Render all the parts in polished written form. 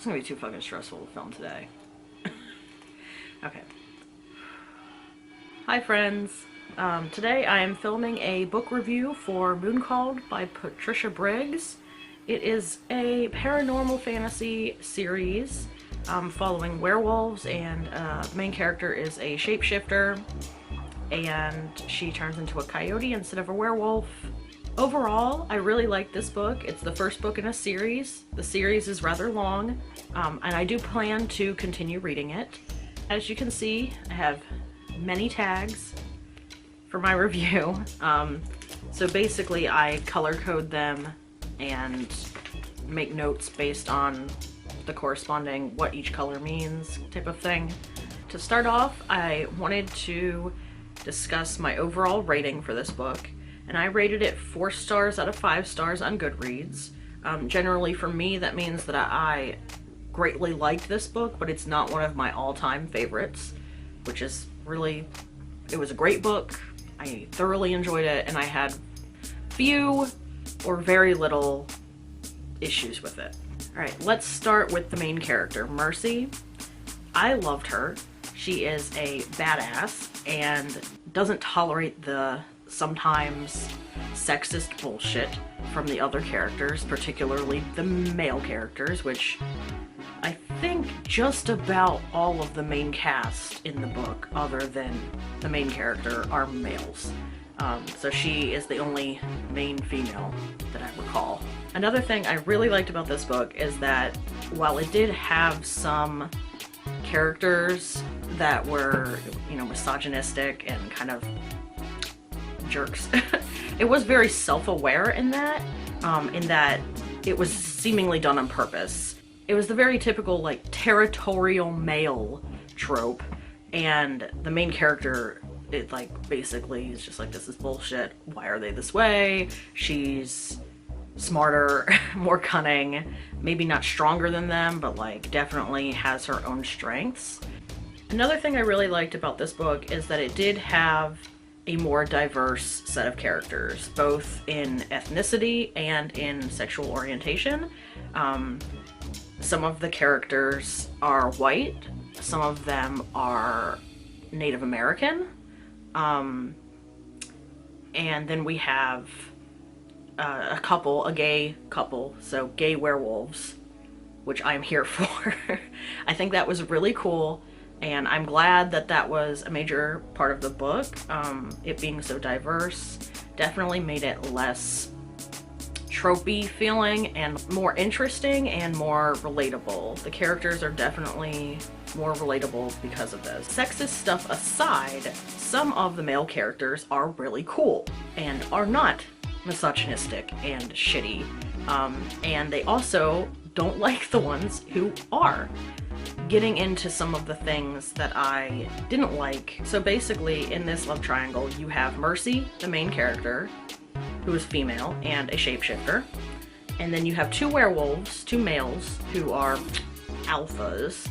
It's gonna be too fucking stressful to film today. Okay. Hi friends. Today I am filming a book review for Moon Called by Patricia Briggs. It is a paranormal fantasy series following werewolves, and the main character is a shapeshifter, and she turns into a coyote instead of a werewolf. Overall, I really like this book. It's the first book in a series. The series is rather long, and I do plan to continue reading it. As you can see, I have many tags for my review. So basically I color code them and make notes based on the corresponding what each color means type of thing. To start off, I wanted to discuss my overall rating for this book, and I rated it 4 stars out of 5 stars on Goodreads. Generally for me that means that I greatly liked this book, but it's not one of my all-time favorites, which is really, it was a great book. I thoroughly enjoyed it, and I had few or very little issues with it. Alright, let's start with the main character, Mercy. I loved her. She is a badass and doesn't tolerate the sometimes sexist bullshit from the other characters, particularly the male characters, which I think just about all of the main cast in the book, other than the main character, are males. So she is the only main female that I recall. Another thing I really liked about this book is that while it did have some characters that were, you know, misogynistic and kind of jerks, it was very self-aware in that it was seemingly done on purpose. It was the very typical, like, territorial male trope, and the main character, it, like, basically is just like, this is bullshit, why are they this way? She's smarter, more cunning, maybe not stronger than them, but, like, definitely has her own strengths. Another thing I really liked about this book is that it did have a more diverse set of characters, both in ethnicity and in sexual orientation. Some of the characters are white, some of them are Native American, and then we have a gay couple, so gay werewolves, which I'm here for. I think that was really cool, and I'm glad that that was a major part of the book. It being so diverse definitely made it less tropey feeling and more interesting and more relatable. The characters are definitely more relatable because of this. Sexist stuff aside, some of the male characters are really cool and are not misogynistic and shitty. And they also don't like the ones who are. Getting into some of the things that I didn't like. So basically in this love triangle you have Mercy, the main character, who is female and a shapeshifter, and then you have 2 werewolves, 2 males, who are alphas,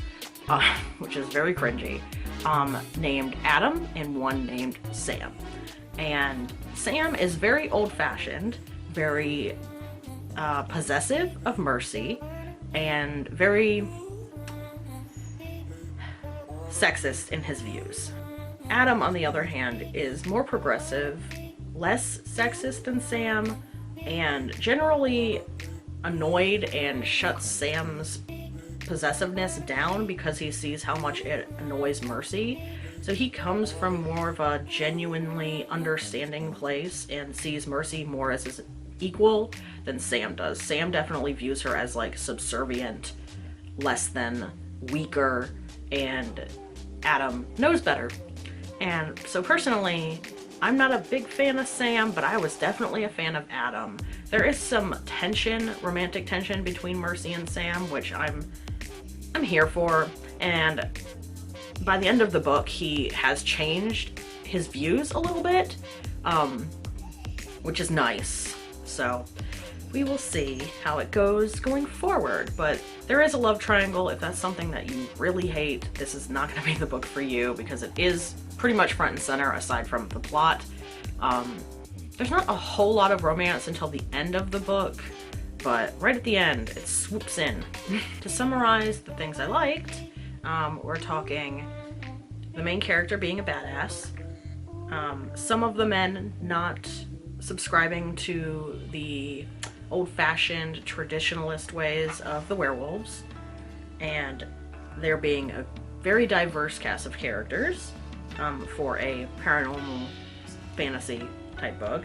which is very cringy, named Adam and one named Sam. And Sam is very old-fashioned, very possessive of Mercy, and very sexist in his views. Adam, on the other hand, is more progressive, less sexist than Sam, and generally annoyed and shuts Sam's possessiveness down because he sees how much it annoys Mercy. So he comes from more of a genuinely understanding place and sees Mercy more as his equal than Sam does. Sam definitely views her as, like, subservient, less than, weaker, and Adam knows better. And so personally, I'm not a big fan of Sam, but I was definitely a fan of Adam. There is some tension, romantic tension between Mercy and Sam, which I'm here for, and by the end of the book he has changed his views a little bit, which is nice. So we will see how it goes going forward, but there is a love triangle. If that's something that you really hate, this is not going to be the book for you, because it is pretty much front and center aside from the plot. There's not a whole lot of romance until the end of the book, but right at the end, it swoops in. To summarize the things I liked, we're talking the main character being a badass, some of the men not subscribing to the old-fashioned traditionalist ways of the werewolves, and there being a very diverse cast of characters for a paranormal fantasy type book,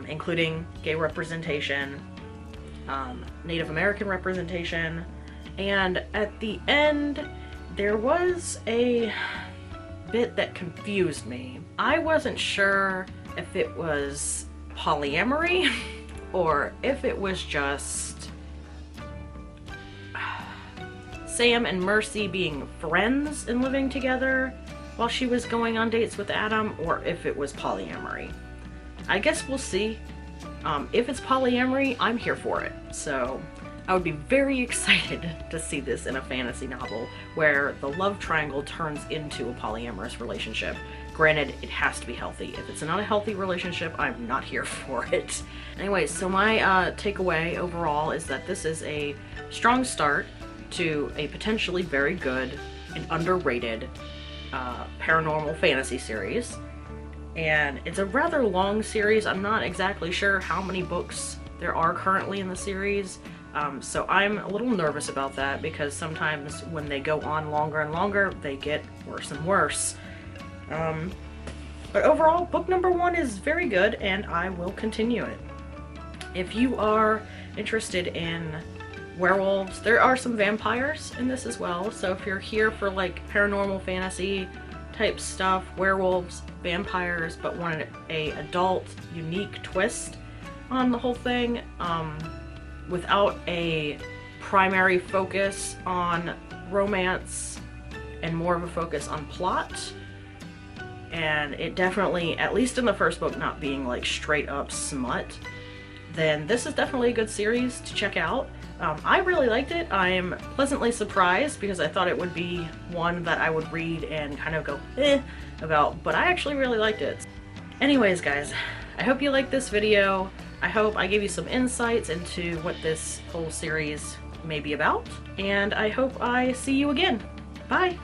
including gay representation, Native American representation, and at the end there was a bit that confused me. I wasn't sure if it was polyamory or if it was just Sam and Mercy being friends and living together while she was going on dates with Adam, or if it was polyamory. I guess we'll see. If it's polyamory, I'm here for it. So I would be very excited to see this in a fantasy novel where the love triangle turns into a polyamorous relationship. Granted, it has to be healthy. If it's not a healthy relationship, I'm not here for it. Anyways, so my takeaway overall is that this is a strong start to a potentially very good and underrated paranormal fantasy series. And it's a rather long series. I'm not exactly sure how many books there are currently in the series. So I'm a little nervous about that because sometimes when they go on longer and longer, they get worse and worse. But overall, book number 1 is very good and I will continue it. If you are interested in werewolves, there are some vampires in this as well. So if you're here for like paranormal fantasy type stuff, werewolves, vampires, but want a adult, unique twist on the whole thing, without a primary focus on romance and more of a focus on plot, and it definitely, at least in the first book, not being like straight up smut, then this is definitely a good series to check out. I really liked it. I'm pleasantly surprised because I thought it would be one that I would read and kind of go eh about, but I actually really liked it. Anyways guys, I hope you liked this video. I hope I gave you some insights into what this whole series may be about, and I hope I see you again. Bye!